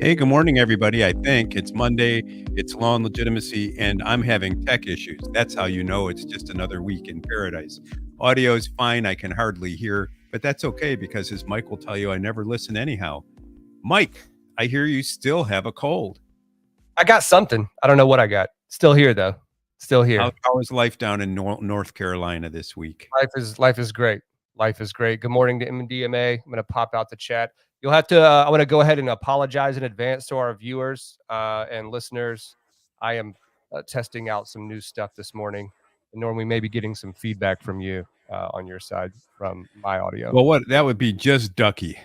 Hey, good morning, everybody. I think it's Monday, it's Law and Legitimacy, and I'm having tech issues. That's how you know it's just another week in paradise. Audio's fine, I can hardly hear, but that's okay because, as Mike will tell you, I never listen anyhow. Mike, I hear you still have a cold. I got something. I don't know what I got. Still here, though. Still here. How is life down in North Carolina this week? Life is great. Life is great. Good morning to MDMA. I'm going to pop out the chat. You'll have to. I want to go ahead and apologize in advance to our viewers and listeners. I am testing out some new stuff this morning. And Norm, we may be getting some feedback from you on your side from my audio. Well, that would be just ducky.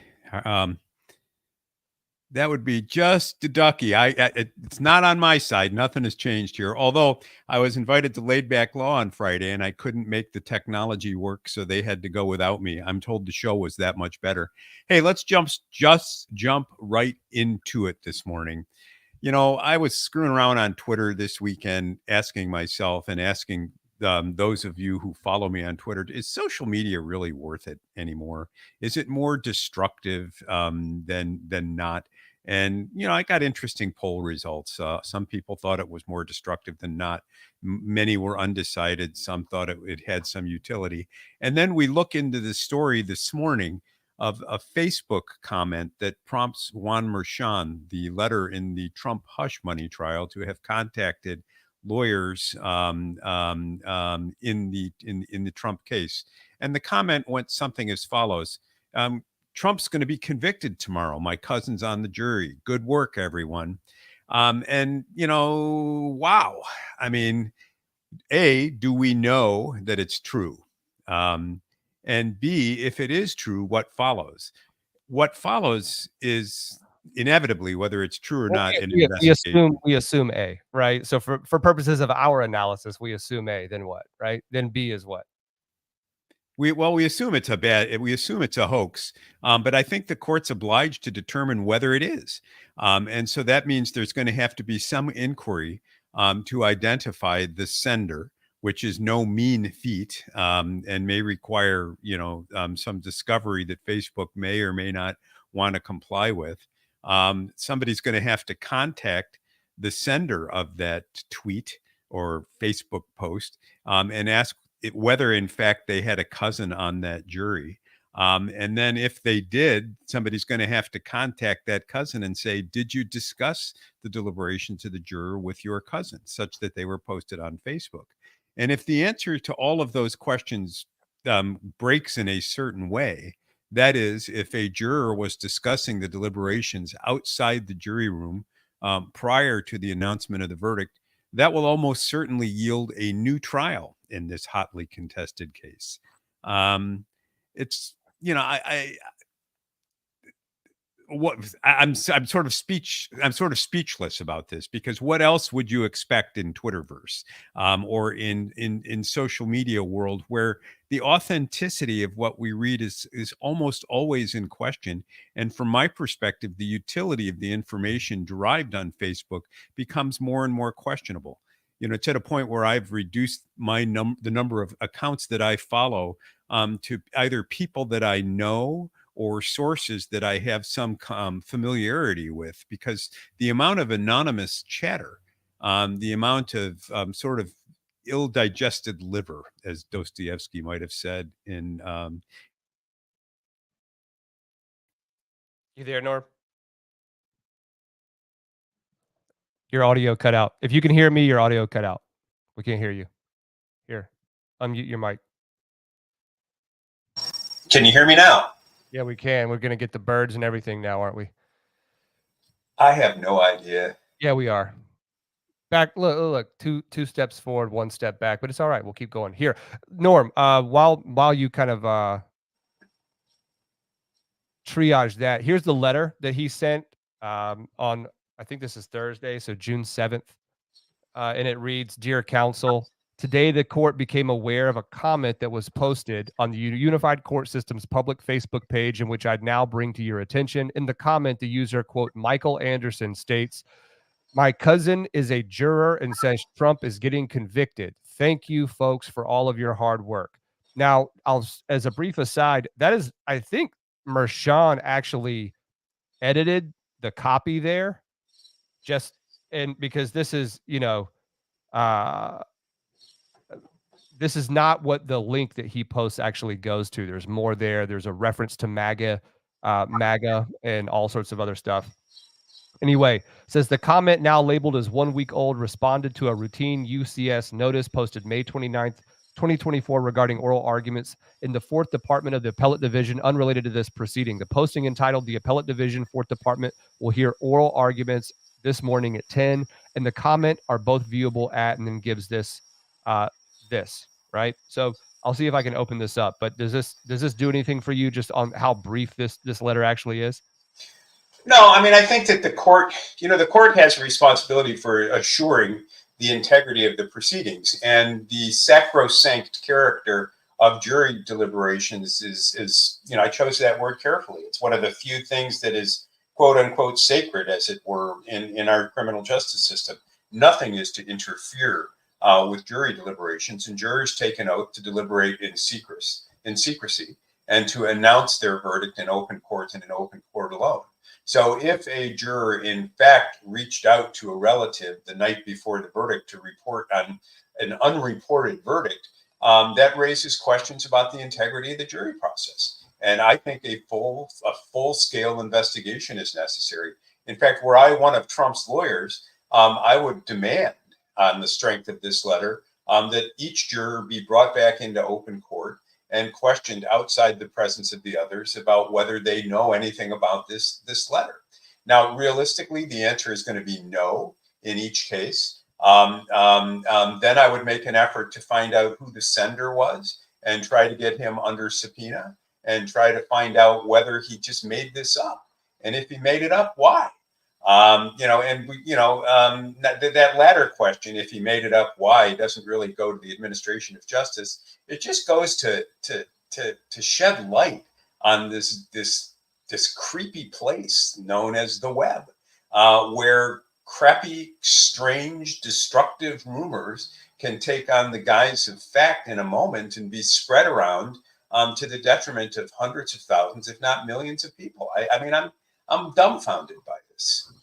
That would be just ducky. It's not on my side. Nothing has changed here. Although I was invited to Laid Back Law on Friday and I couldn't make the technology work, so they had to go without me. I'm told the show was that much better. Hey, let's just jump right into it this morning. You know, I was screwing around on Twitter this weekend, asking myself and asking those of you who follow me on Twitter, is social media really worth it anymore? Is it more destructive than not? And, you know, I got interesting poll results. Some people thought it was more destructive than not. Many were undecided. Some thought it had some utility. And then we look into the story this morning of a Facebook comment that prompts Juan Merchan, the letter in the Trump hush money trial, to have contacted lawyers in the Trump case. And the comment went something as follows. Trump's going to be convicted tomorrow. My cousin's on the jury. Good work, everyone. And, you know, wow. I mean, A, do we know that it's true? And B, if it is true, what follows? What follows is inevitably, whether it's true or not, an investigation. We assume A, right? So for purposes of our analysis, we assume A. Then what, right? Then B is what? We assume it's a hoax, but I think the court's obliged to determine whether it is, and so that means there's going to have to be some inquiry to identify the sender, which is no mean feat, and may require some discovery that Facebook may or may not want to comply with. Somebody's going to have to contact the sender of that tweet or Facebook post and ask whether in fact they had a cousin on that jury. And then if they did, somebody's going to have to contact that cousin and say, did you discuss the deliberation to the juror with your cousin, such that they were posted on Facebook? And if the answer to all of those questions breaks in a certain way, that is, if a juror was discussing the deliberations outside the jury room prior to the announcement of the verdict, that will almost certainly yield a new trial in this hotly contested case. It's, you know, I'm sort of speechless about this, because what else would you expect in Twitterverse or in social media world, where the authenticity of what we read is almost always in question, and from my perspective, the utility of the information derived on Facebook becomes more and more questionable. You know, to the point where I've reduced the number of accounts that I follow to either people that I know or sources that I have some familiarity with, because the amount of anonymous chatter, the amount of sort of ill-digested liver, as Dostoevsky might have said in. You there, Norm? Your audio cut out. If you can hear me, your audio cut out. We can't hear you. Here, unmute your mic. Can you hear me now? Yeah, we can. We're going to get the birds and everything now, aren't we? I have no idea. Yeah, we are. Back, look, two steps forward, one step back, but it's all right. We'll keep going. Here, Norm, while you kind of triage that, here's the letter that he sent on, I think this is Thursday, so June 7th. And it reads, "Dear counsel, today the court became aware of a comment that was posted on the Unified Court System's public Facebook page, in which I'd now bring to your attention. In the comment, the user, quote, Michael Anderson, states, 'My cousin is a juror and says Trump is getting convicted. Thank you, folks, for all of your hard work.'" Now, as a brief aside, that is, I think Merchan actually edited the copy there, and because this is, this is not what the link that he posts actually goes to. There's more there. There's a reference to MAGA, and all sorts of other stuff. Anyway, says the comment now labeled as 1 week old responded to a routine UCS notice posted May 29th, 2024 regarding oral arguments in the 4th Department of the Appellate Division unrelated to this proceeding. The posting entitled "The Appellate Division, 4th Department will hear oral arguments this morning at 10." And the comment are both viewable at, and then gives this, right? So I'll see if I can open this up. But does this do anything for you just on how brief this letter actually is? No, I mean, I think that the court has a responsibility for assuring the integrity of the proceedings, and the sacrosanct character of jury deliberations is I chose that word carefully. It's one of the few things that is quote unquote sacred, as it were, in our criminal justice system. Nothing is to interfere with jury deliberations, and jurors take an oath to deliberate in secrecy, and to announce their verdict in open court and in open court alone. So if a juror, in fact, reached out to a relative the night before the verdict to report on an unreported verdict, that raises questions about the integrity of the jury process. And I think a full-scale investigation is necessary. In fact, were I one of Trump's lawyers, I would demand, on the strength of this letter, that each juror be brought back into open court and questioned outside the presence of the others about whether they know anything about this letter. Now, realistically, the answer is going to be no in each case. Then I would make an effort to find out who the sender was and try to get him under subpoena and try to find out whether he just made this up. And if he made it up, why? That latter question, if he made it up, why, doesn't really go to the administration of justice. It just goes to shed light on this creepy place known as the web, where crappy, strange, destructive rumors can take on the guise of fact in a moment and be spread around to the detriment of hundreds of thousands, if not millions of people. I mean, I'm dumbfounded by this.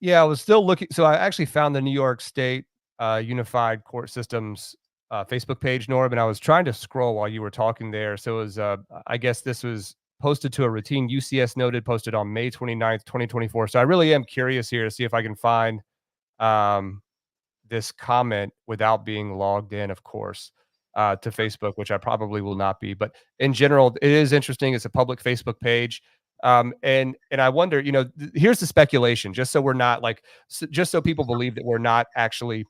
Yeah, I was still looking. So I actually found the New York State Unified Court Systems Facebook page, Norm, and I was trying to scroll while you were talking there. So it was, I guess this was posted to a routine UCS noted, posted on May 29th, 2024. So I really am curious here to see if I can find this comment without being logged in, of course, to Facebook, which I probably will not be. But in general, it is interesting. It's a public Facebook page. And I wonder, here's the speculation, just so we're not just so people believe that we're not actually,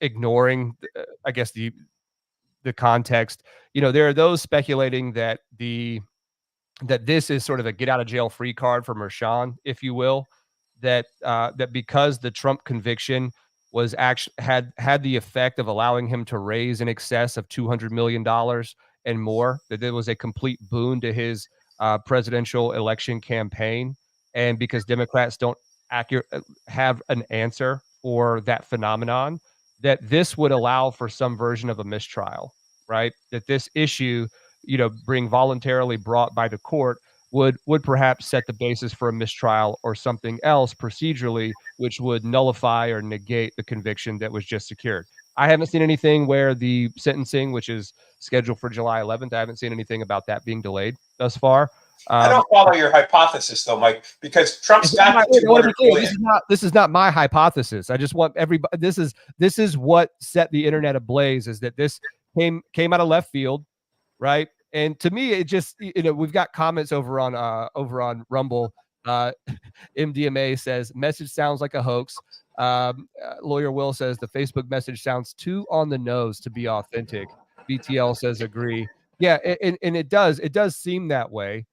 ignoring, I guess, the context. There are those speculating that this is sort of a get out of jail free card for Mershon, if you will, that because the Trump conviction was actually had the effect of allowing him to raise in excess of $200 million and more, that it was a complete boon to his presidential election campaign. And because Democrats don't have an answer for that phenomenon, that this would allow for some version of a mistrial, right? That this issue, being voluntarily brought by the court would perhaps set the basis for a mistrial or something else procedurally, which would nullify or negate the conviction that was just secured. I haven't seen anything where the sentencing, which is scheduled for July 11th, I haven't seen anything about that being delayed thus far. I don't follow your hypothesis, though, Mike, because Trump's got the $200 billion. This is not my hypothesis. I just want everybody. This is what set the internet ablaze. Is that this came out of left field, right? And to me, it just, we've got comments over on Rumble. MDMA says message sounds like a hoax. Lawyer Will says the Facebook message sounds too on the nose to be authentic. BTL says agree. Yeah, and it does seem that way.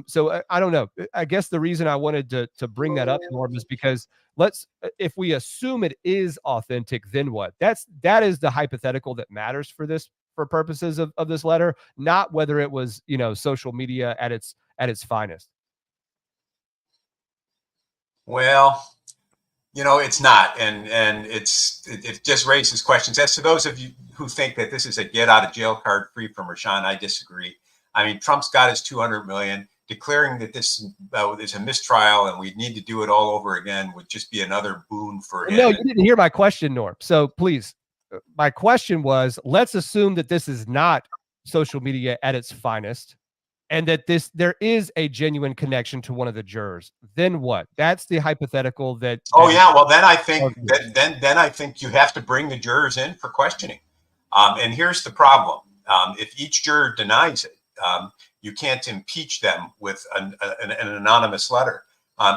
So I don't know. I guess the reason I wanted to bring that up, Norm, is because if we assume it is authentic, then what? That is the hypothetical that matters for purposes of this letter, not whether it was, social media at its finest. Well, it's not, and it just raises questions. As to those of you who think that this is a get out of jail card free from Mershon, I disagree. I mean, Trump's got his $200 million. declaring that this is a mistrial and we need to do it all over again would just be another boon for him. No, you didn't hear my question, Norm. So please, my question was, let's assume that this is not social media at its finest, and that there is a genuine connection to one of the jurors. Then what? That's the hypothetical that. Oh yeah, well then I think then I think you have to bring the jurors in for questioning. And here's the problem: if each juror denies it, you can't impeach them with an anonymous letter.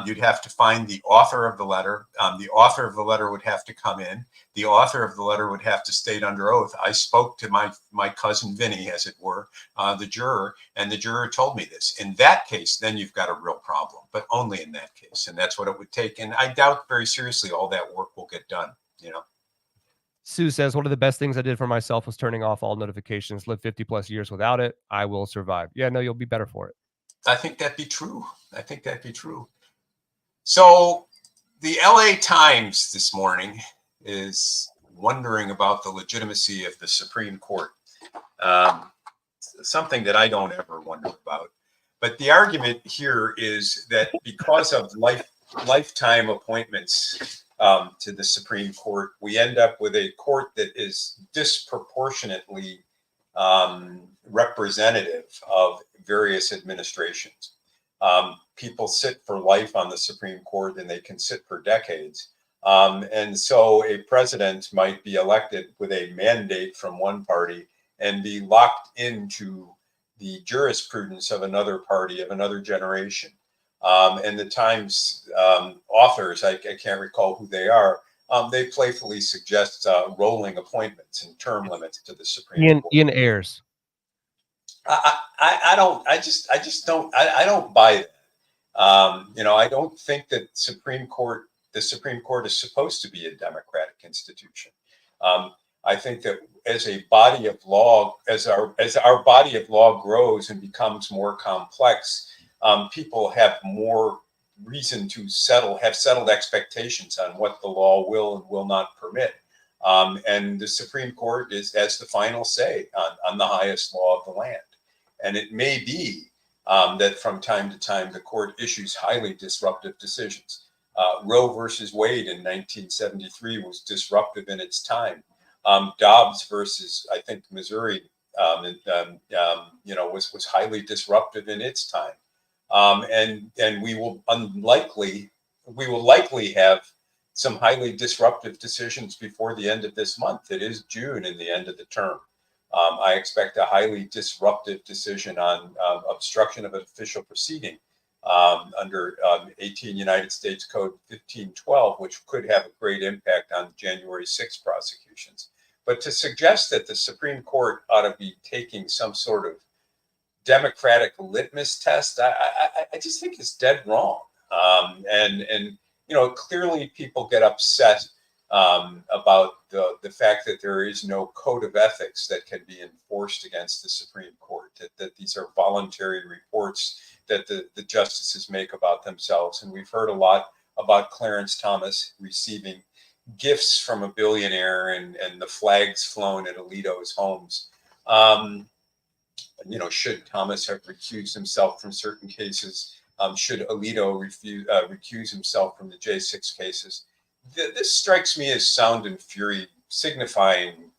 You'd have to find the author of the letter. The author of the letter would have to come in. The author of the letter would have to state under oath, I spoke to my cousin Vinny, as it were, the juror, and the juror told me this. In that case, then you've got a real problem, but only in that case. And that's what it would take. And I doubt very seriously all that work will get done, you know. Sue says, one of the best things I did for myself was turning off all notifications. Live 50 plus years without it. I will survive. Yeah, no, you'll be better for it. I think that'd be true. I think that'd be true. So the LA Times this morning is wondering about the legitimacy of the Supreme Court. Something that I don't ever wonder about. But the argument here is that because of lifetime appointments to the Supreme Court, we end up with a court that is disproportionately representative of various administrations. People sit for life on the Supreme Court, and they can sit for decades. And so a president might be elected with a mandate from one party and be locked into the jurisprudence of another party, of another generation. And the Times authors, I can't recall who they are, they playfully suggest rolling appointments and term limits to the Supreme Court. Ian Ayers. I don't buy that. I don't think that the Supreme Court is supposed to be a democratic institution. I think that as a body of law, as our body of law grows and becomes more complex, people have more reason to have settled expectations on what the law will and will not permit. And the Supreme Court has the final say on the highest law of the land. And it may be that from time to time the court issues highly disruptive decisions. Roe versus Wade in 1973 was disruptive in its time. Dobbs versus, I think, Missouri, was highly disruptive in its time. And we will likely have some highly disruptive decisions before the end of this month. It is June and the end of the term. I expect a highly disruptive decision on obstruction of an official proceeding under 18 United States Code 1512, which could have a great impact on January 6th prosecutions. But to suggest that the Supreme Court ought to be taking some sort of democratic litmus test, I just think is dead wrong. And clearly people get upset about the fact that there is no code of ethics that can be enforced against the Supreme Court, that these are voluntary reports that the justices make about themselves. And we've heard a lot about Clarence Thomas receiving gifts from a billionaire and the flags flown at Alito's homes. Should Thomas have recused himself from certain cases? Should Alito recuse himself from the J6 cases? This strikes me as sound and fury, signifying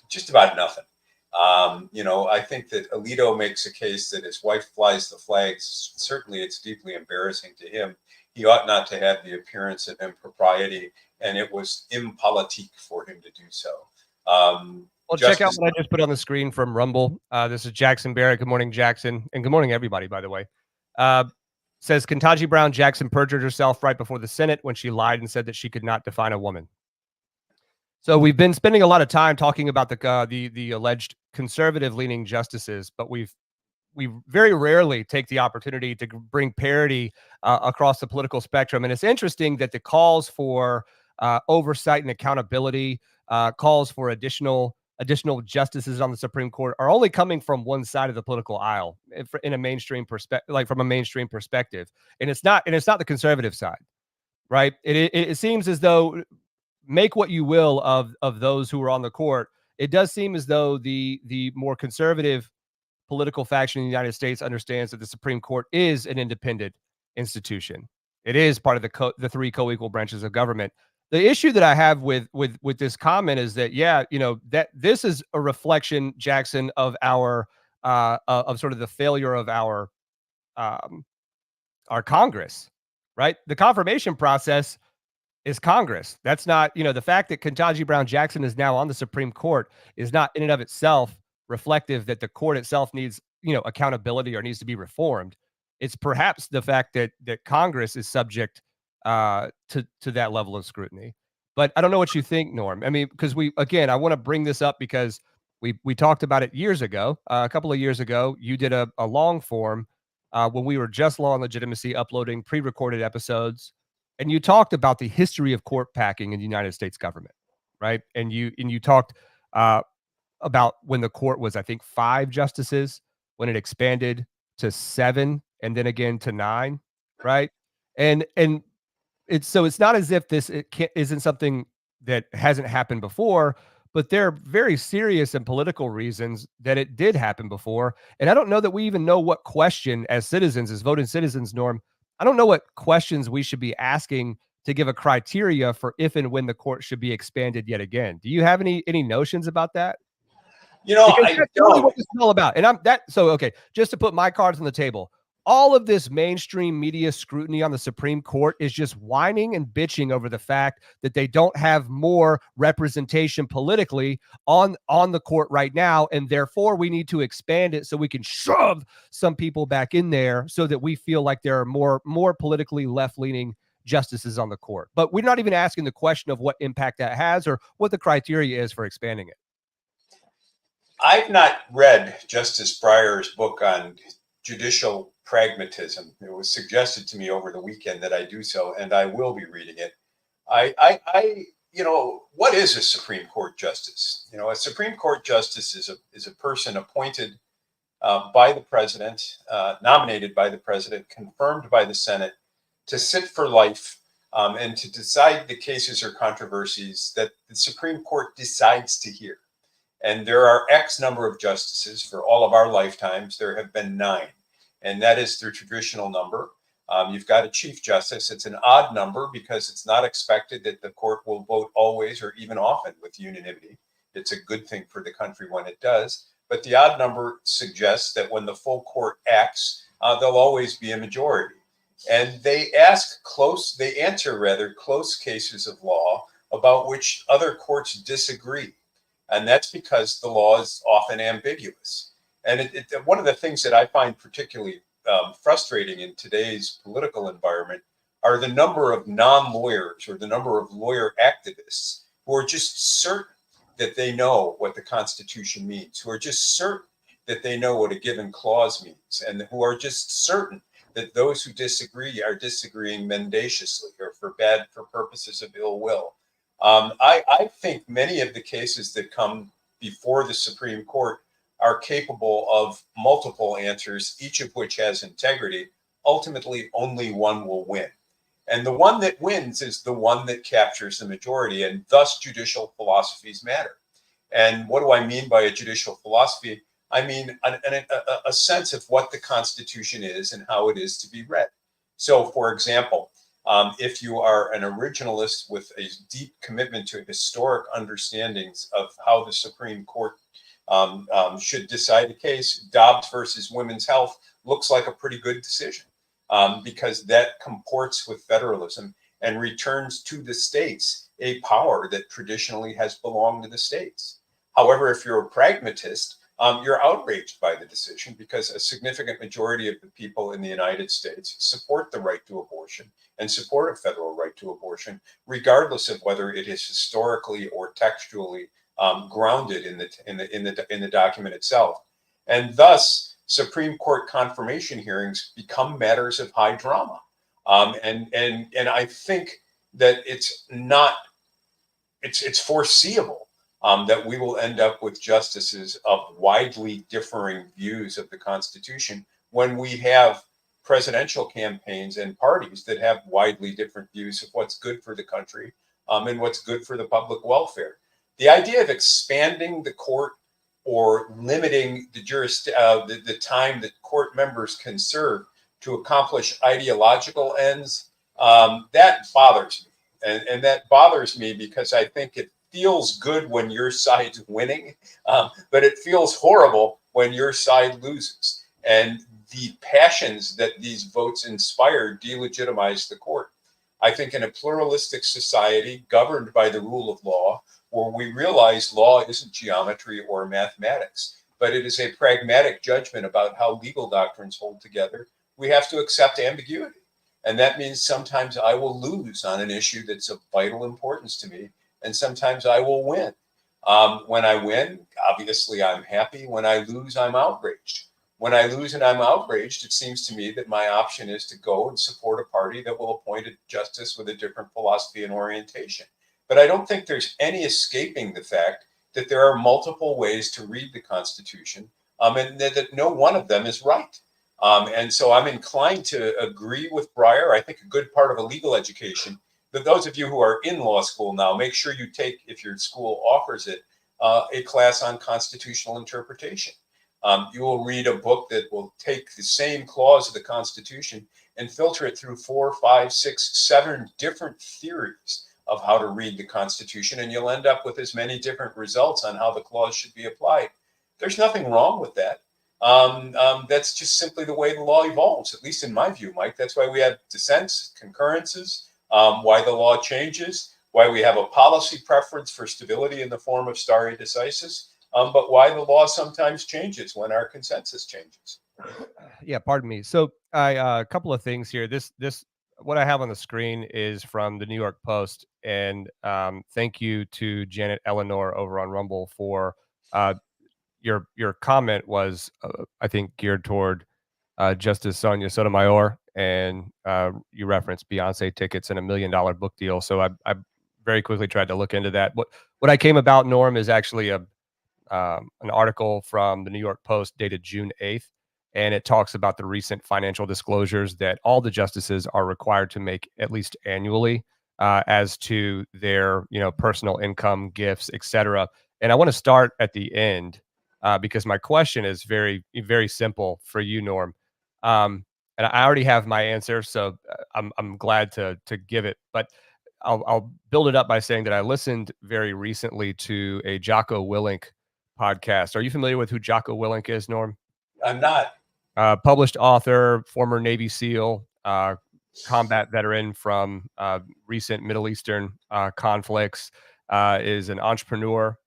just about nothing. I think that Alito makes a case that his wife flies the flags. Certainly, it's deeply embarrassing to him. He ought not to have the appearance of impropriety, and it was impolitique for him to do so. Well, check out what I just put on the screen from Rumble. This is Jackson Barrett. Good morning, Jackson. And good morning, everybody, by the way. Says Ketanji Brown Jackson perjured herself right before the Senate when she lied and said that she could not define a woman. So we've been spending a lot of time talking about the alleged conservative-leaning justices, but we very rarely take the opportunity to bring parity across the political spectrum. And it's interesting that the calls for oversight and accountability, calls for additional justices on the Supreme Court are only coming from one side of the political aisle in a mainstream perspective, like from a mainstream perspective. And it's not the conservative side, right? It seems as though, make what you will of those who are on the court, it does seem as though the more conservative political faction in the United States understands that the Supreme Court is an independent institution. It is part of the three co-equal branches of government. The issue that I have with this comment is that, yeah, that this is a reflection, Jackson, of of sort of the failure of um, our Congress, right? The confirmation process is Congress. That's not, the fact that Ketanji Brown Jackson is now on the Supreme Court is not in and of itself reflective that the court itself needs, accountability or needs to be reformed. It's perhaps the fact that Congress is subject to that level of scrutiny. But I don't know what you think, Norm. I mean, because I want to bring this up because we talked about it years ago. A couple of years ago, you did a long form when we were just Law and Legitimacy uploading pre-recorded episodes, and you talked about the history of court packing in the United States government, right? And you talked uh, about when the court was, I think, 5 justices, when it expanded to 7, and then again to 9, right? And it's not as if isn't something that hasn't happened before, but there are very serious and political reasons that it did happen before. And I don't know that we even know what question, as citizens, as voting citizens, Norm, I don't know what questions we should be asking to give a criteria for if and when the court should be expanded yet again. Do you have any notions about that? Because I that's really don't. what this is all about. And okay, just to put my cards on the table, all of this mainstream media scrutiny on the Supreme Court is just whining and bitching over the fact that they don't have more representation politically on the court right now, and therefore we need to expand it so we can shove some people back in there so that we feel like there are more politically left-leaning justices on the court. But we're not even asking the question of what impact that has or what the criteria is for expanding it. I've not read Justice Breyer's book on judicial pragmatism. It was suggested to me over the weekend that I do so, and I will be reading it. What is a Supreme Court justice? A Supreme Court justice is a person appointed by the president, nominated by the president, confirmed by the Senate, to sit for life and to decide the cases or controversies that the Supreme Court decides to hear. And there are X number of justices for all of our lifetimes. There have been 9, and that is their traditional number. You've got a chief justice. It's an odd number because it's not expected that the court will vote always or even often with unanimity. It's a good thing for the country when it does. But the odd number suggests that when the full court acts, there'll always be a majority. And they answer close cases of law about which other courts disagree. And that's because the law is often ambiguous. And one of the things that I find particularly frustrating in today's political environment are the number of non-lawyers or the number of lawyer activists who are just certain that they know what the Constitution means, who are just certain that they know what a given clause means, and who are just certain that those who disagree are disagreeing mendaciously or for purposes of ill will. I think many of the cases that come before the Supreme Court are capable of multiple answers, each of which has integrity. Ultimately, only one will win. And the one that wins is the one that captures the majority, and thus judicial philosophies matter. And what do I mean by a judicial philosophy? I mean a sense of what the Constitution is and how it is to be read. So, for example, if you are an originalist with a deep commitment to historic understandings of how the Supreme Court should decide a case, Dobbs versus Women's Health looks like a pretty good decision because that comports with federalism and returns to the states a power that traditionally has belonged to the states. However, if you're a pragmatist, you're outraged by the decision because a significant majority of the people in the United States support the right to abortion and support a federal right to abortion, regardless of whether it is historically or textually grounded in the document itself. And thus, Supreme Court confirmation hearings become matters of high drama. And I think that it's foreseeable that we will end up with justices of widely differing views of the Constitution when we have presidential campaigns and parties that have widely different views of what's good for the country and what's good for the public welfare. The idea of expanding the court or limiting the time that court members can serve to accomplish ideological ends, that bothers me. And that bothers me because I think it feels good when your side's winning, but it feels horrible when your side loses. And the passions that these votes inspire delegitimize the court. I think in a pluralistic society governed by the rule of law, where we realize law isn't geometry or mathematics, but it is a pragmatic judgment about how legal doctrines hold together, we have to accept ambiguity. And that means sometimes I will lose on an issue that's of vital importance to me, and sometimes I will win. When I win, obviously I'm happy. When I lose, I'm outraged. When I lose and I'm outraged, it seems to me that my option is to go and support a party that will appoint a justice with a different philosophy and orientation. But I don't think there's any escaping the fact that there are multiple ways to read the Constitution, and that no one of them is right. And so I'm inclined to agree with Breyer. I think a good part of a legal education, but those of you who are in law school now, make sure you take, if your school offers it, a class on constitutional interpretation. You will read a book that will take the same clause of the Constitution and filter it through 4, 5, 6, 7 different theories of how to read the Constitution, and you'll end up with as many different results on how the clause should be applied. There's nothing wrong with that. That's just simply the way the law evolves, at least in my view, Mike. That's why we have dissents, concurrences, why the law changes, why we have a policy preference for stability in the form of stare decisis, but why the law sometimes changes when our consensus changes. Yeah, pardon me. So a couple of things here. This what I have on the screen is from the New York Post, and thank you to Janet Eleanor over on Rumble for your comment was I think geared toward Justice Sonia Sotomayor, and you referenced Beyonce tickets and $1 million book deal. So I very quickly tried to look into that. What I came about, Norm, is actually an article from the New York Post dated June 8th, and it talks about the recent financial disclosures that all the justices are required to make at least annually as to their personal income, gifts, etc. And I want to start at the end because my question is very, very simple for you, Norm. And I already have my answer, so I'm glad to give it. But I'll build it up by saying that I listened very recently to a Jocko Willink podcast. Are you familiar with who Jocko Willink is, Norm? I'm not. Published author, former Navy SEAL, combat veteran from recent Middle Eastern conflicts, is an entrepreneur,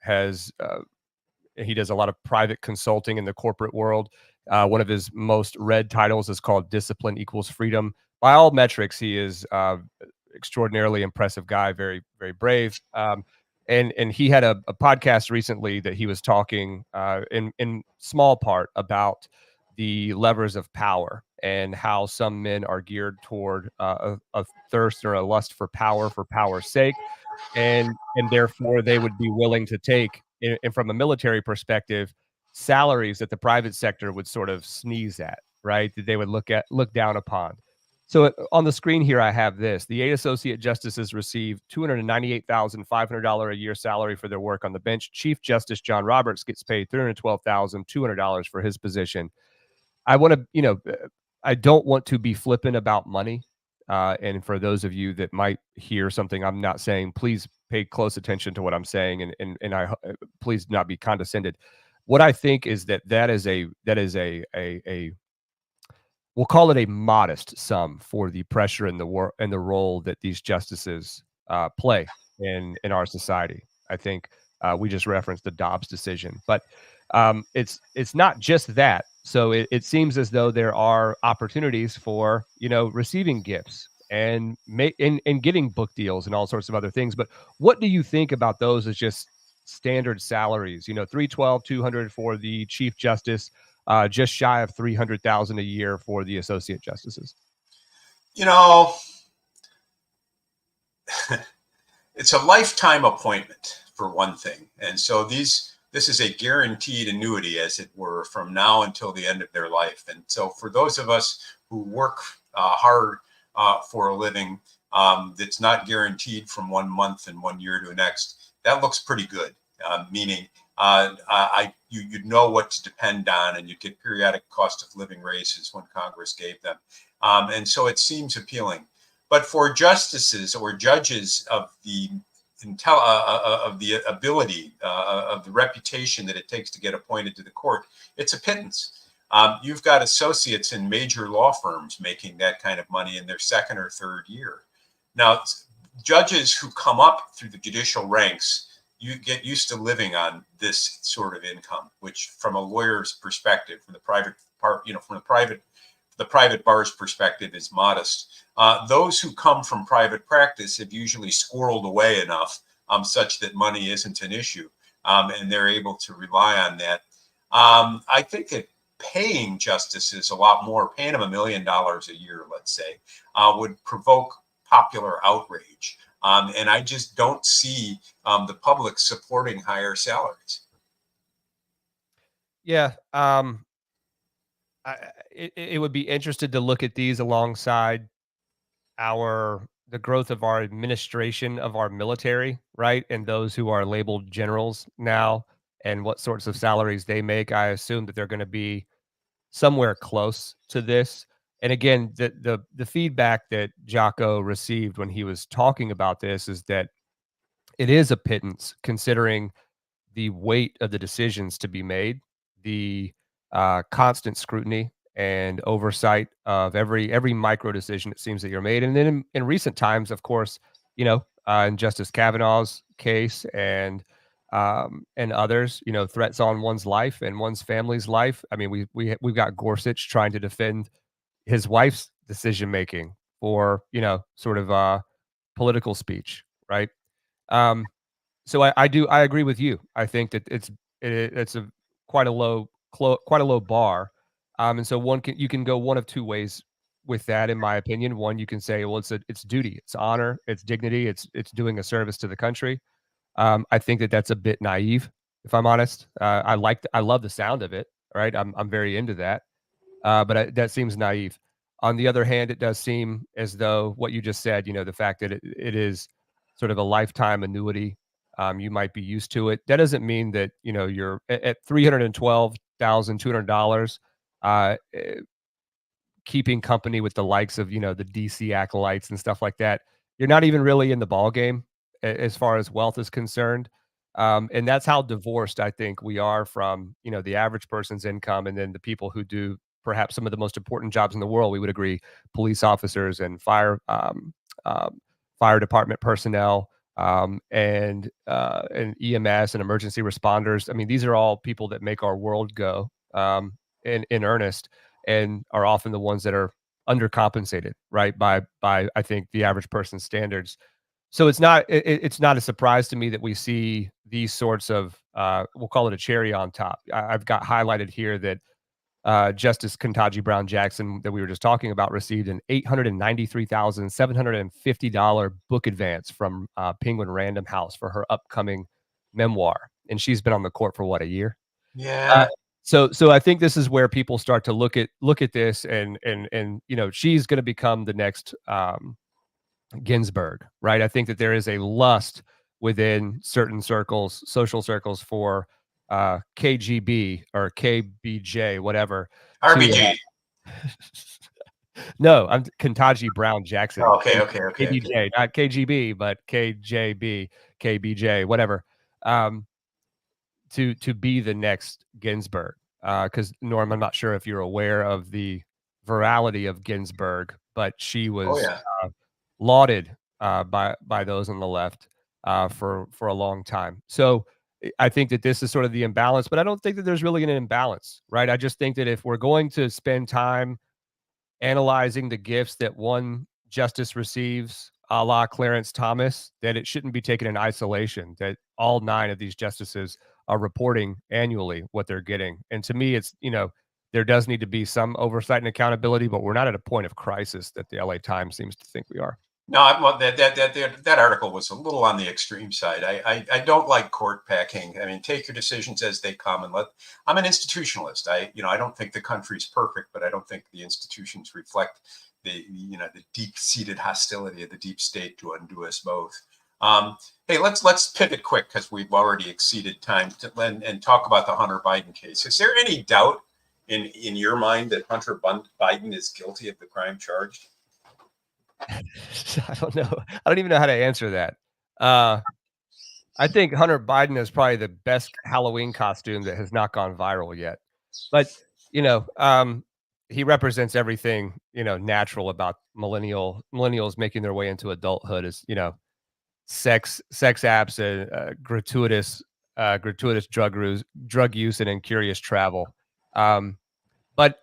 he does a lot of private consulting in the corporate world. One of his most read titles is called Discipline Equals Freedom. By all metrics, he is extraordinarily impressive guy, very, very brave. And he had a podcast recently that he was talking in small part about the levers of power and how some men are geared toward a thirst or a lust for power's sake, and therefore they would be willing to take, and from a military perspective, salaries that the private sector would sort of sneeze at, right? That they would look down upon. So on the screen here, I have this. The 8 associate justices receive $298,500 a year salary for their work on the bench. Chief Justice John Roberts gets paid $312,200 for his position. I want to, I don't want to be flippant about money. And for those of you that might hear something I'm not saying, please pay close attention to what I'm saying, and I please not be condescended. What I think is that is a we'll call it a modest sum for the pressure and the role that these justices play in our society. I think we just referenced the Dobbs decision, but it's not just that. So it seems as though there are opportunities for receiving gifts and getting book deals and all sorts of other things. But what do you think about those as just standard salaries? $312,200 for the Chief Justice, just shy of $300,000 a year for the associate justices. It's a lifetime appointment for one thing, and so this is a guaranteed annuity, as it were, from now until the end of their life. And so for those of us who work hard for a living, that's not guaranteed from 1 month and 1 year to the next, that looks pretty good. meaning you'd know what to depend on, and you'd get periodic cost of living raises when Congress gave them. And so it seems appealing. But for justices or judges of the ability, of the reputation that it takes to get appointed to the court, it's a pittance. You've got associates in major law firms making that kind of money in their second or third year. Now, judges who come up through the judicial ranks, you get used to living on this sort of income, which, from a lawyer's perspective, from the private part, from the private bar's perspective, is modest. Those who come from private practice have usually squirreled away enough such that money isn't an issue, and they're able to rely on that. I think that paying justices a lot more, paying them $1 million a year, let's say, would provoke popular outrage. And I just don't see the public supporting higher salaries. Yeah. It would be interested to look at these alongside the growth of our administration of our military, right? And those who are labeled generals now, and what sorts of salaries they make. I assume that they're going to be somewhere close to this. And again, the feedback that Jocko received when he was talking about this is that it is a pittance considering the weight of the decisions to be made, the constant scrutiny and oversight of every micro decision it seems that you're made. And then in recent times, of course, in Justice Kavanaugh's case and others, threats on one's life and one's family's life. I mean, we've got Gorsuch trying to defend his wife's decision making for sort of political speech, right? So I agree with you. I think that it's a quite a low bar, and so you can go one of two ways with that, in my opinion. One, you can say, well, it's duty, it's honor, it's dignity, it's doing a service to the country. I think that that's a bit naive, if I'm honest. I love the sound of it, right? I'm very into that, but that seems naive. On the other hand, it does seem as though what you just said, the fact that it is sort of a lifetime annuity, you might be used to it. That doesn't mean that, you're at $312,200, keeping company with the likes of, the DC acolytes and stuff like that. You're not even really in the ball game as far as wealth is concerned. And that's how divorced I think we are from, the average person's income, and then the people who do perhaps some of the most important jobs in the world. We would agree, police officers and fire department personnel, and EMS and emergency responders. I mean, these are all people that make our world go, in earnest, and are often the ones that are undercompensated, right? By I think the average person's standards. So it's not a surprise to me that we see these sorts of, we'll call it a cherry on top. I've got highlighted here that Justice Ketanji Brown Jackson, that we were just talking about, received an $893,750 book advance from Penguin Random House for her upcoming memoir, and she's been on the court for what, a year? Yeah. So I think this is where people start to look at this, and she's going to become the next Ginsburg, right? I think that there is a lust within certain circles, social circles, for KGB or KBJ, whatever. RBG. No, I'm Ketanji Brown Jackson. Okay. KBJ, not KGB, but KJB, KBJ, whatever. To be the next Ginsburg. Because Norm, I'm not sure if you're aware of the virality of Ginsburg, but she was lauded by those on the left for a long time. So I think that this is sort of the imbalance, but I don't think that there's really an imbalance, right? I just think that if we're going to spend time analyzing the gifts that one justice receives, a la Clarence Thomas, that it shouldn't be taken in isolation, that all 9 of these justices are reporting annually what they're getting. And to me, it's, there does need to be some oversight and accountability, but we're not at a point of crisis that the LA Times seems to think we are. No, well, that article was a little on the extreme side. I don't like court packing. I mean, take your decisions as they come, and I'm an institutionalist. I don't think the country's perfect, but I don't think the institutions reflect the deep-seated hostility of the deep state to undo us both. Hey, let's pivot quick because we've already exceeded time and talk about the Hunter Biden case. Is there any doubt in your mind that Hunter Biden is guilty of the crime charged? I don't know. I don't even know how to answer that. I think Hunter Biden is probably the best Halloween costume that has not gone viral yet. But, you know, he represents everything, natural about millennials making their way into adulthood is, sex apps and gratuitous drug use and incurious travel. Um, but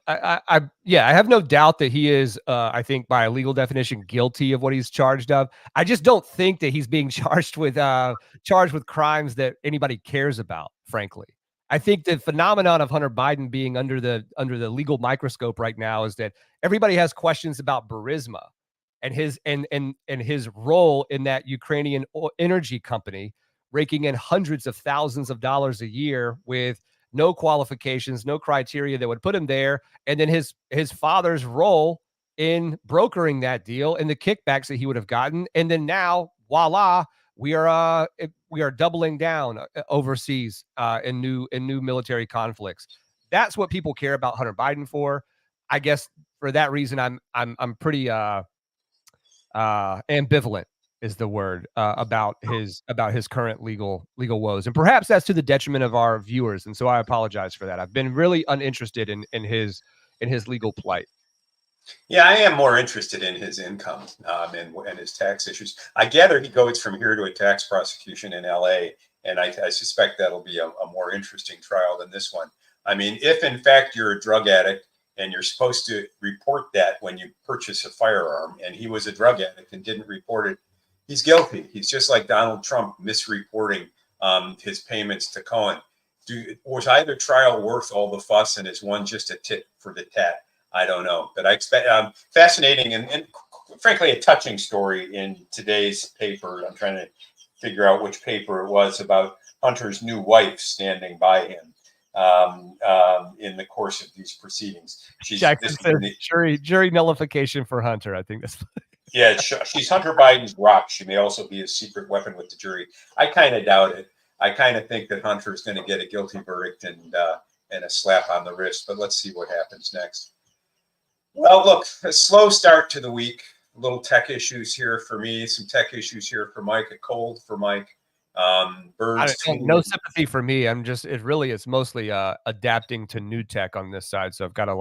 yeah, I have no doubt that he is, I think by a legal definition, guilty of what he's charged of. I just don't think that he's being charged with crimes that anybody cares about, frankly. I think the phenomenon of Hunter Biden being under the legal microscope right now is that everybody has questions about Burisma and his role in that Ukrainian energy company, raking in hundreds of thousands of dollars a year with no qualifications, no criteria that would put him there. And then his father's role in brokering that deal and the kickbacks that he would have gotten. And then now, voila, we are doubling down overseas in new military conflicts. That's what people care about Hunter Biden for. I guess for that reason, I'm pretty ambivalent is the word about his current legal woes, and perhaps that's to the detriment of our viewers. And so I apologize for that. I've been really uninterested in his legal plight. Yeah, I am more interested in his income and his tax issues. I gather he goes from here to a tax prosecution in LA, and I suspect that'll be a more interesting trial than this one. I mean, if in fact you're a drug addict and you're supposed to report that when you purchase a firearm, and he was a drug addict and didn't report it, he's guilty. He's just like Donald Trump misreporting his payments to Cohen. Was either trial worth all the fuss, and is one just a tit for the tat? I don't know, but I expect fascinating and frankly a touching story in today's paper. I'm trying to figure out which paper it was, about Hunter's new wife standing by him in the course of these proceedings. Jackson says jury nullification for Hunter. I think that's yeah. She's Hunter Biden's rock. She may also be a secret weapon with the jury. I kind of doubt it. I kind of think that Hunter is going to get a guilty verdict and a slap on the wrist. But let's see what happens next. Well, look, a slow start to the week. A little tech issues here for me, some tech issues here for Mike, a cold for Mike. Birds. No sympathy for me. It's mostly adapting to new tech on this side. So I've got a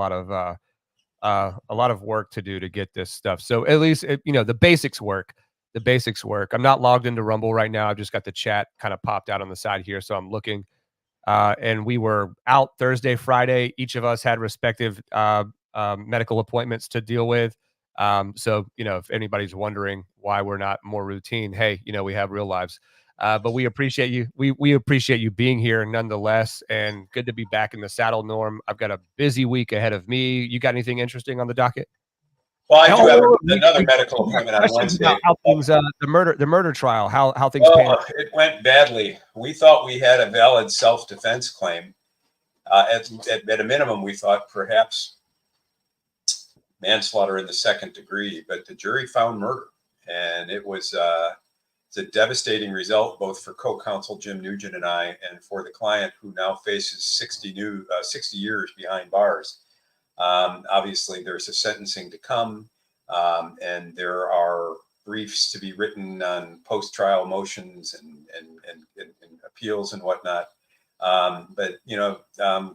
lot of work to do to get this stuff. So at least, the basics work. The basics work. I'm not logged into Rumble right now. I've just got the chat kind of popped out on the side here. So I'm looking. And we were out Thursday, Friday. Each of us had respective medical appointments to deal with. So, if anybody's wondering why we're not more routine, hey, we have real lives. But we appreciate you. We appreciate you being here nonetheless, and good to be back in the saddle, Norm. I've got a busy week ahead of me. You got anything interesting on the docket? Well, I do have another medical appointment on Wednesday. How things, the murder trial, how things it went badly. We thought we had a valid self-defense claim. At a minimum, we thought perhaps manslaughter in the second degree, but the jury found murder, and it was it's a devastating result both for co-counsel Jim Nugent and I, and for the client, who now faces 60 years behind bars. Obviously, there's a sentencing to come, and there are briefs to be written on post-trial motions and appeals and whatnot. But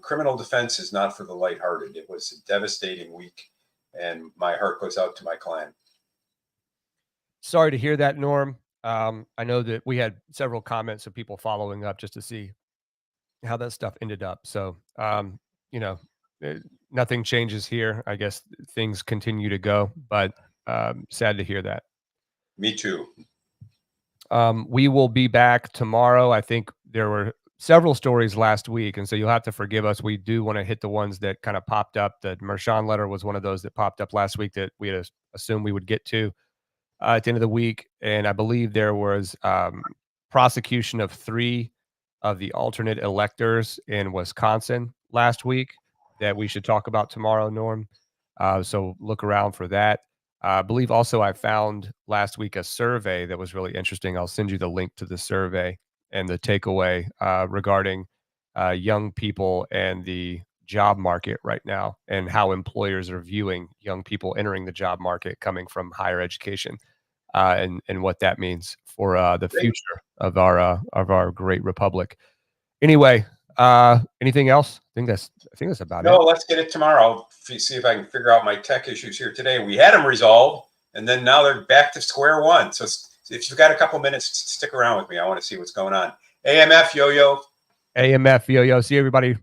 criminal defense is not for the lighthearted. It was a devastating week, and my heart goes out to my client. Sorry to hear that, Norm. I know that we had several comments of people following up just to see how that stuff ended up. So, nothing changes here. I guess things continue to go, but sad to hear that. Me too. We will be back tomorrow. I think there were several stories last week, and so you'll have to forgive us. We do want to hit the ones that kind of popped up. The Mershon letter was one of those that popped up last week that we had assumed we would get to at the end of the week. And I believe there was prosecution of 3 of the alternate electors in Wisconsin last week that we should talk about tomorrow, Norm. So look around for that. I believe also I found last week a survey that was really interesting. I'll send you the link to the survey and the takeaway regarding young people and the job market right now, and how employers are viewing young people entering the job market coming from higher education, and what that means for the Great. future of our great republic. Anyway, anything else? I think that's about No, it. let's get it tomorrow. See if I can figure out my tech issues here today. We had them resolved, and then now they're back to square one. So if you've got a couple minutes, stick around with me. I want to see what's going on. AMF, yo-yo. AMF, yo-yo. See everybody.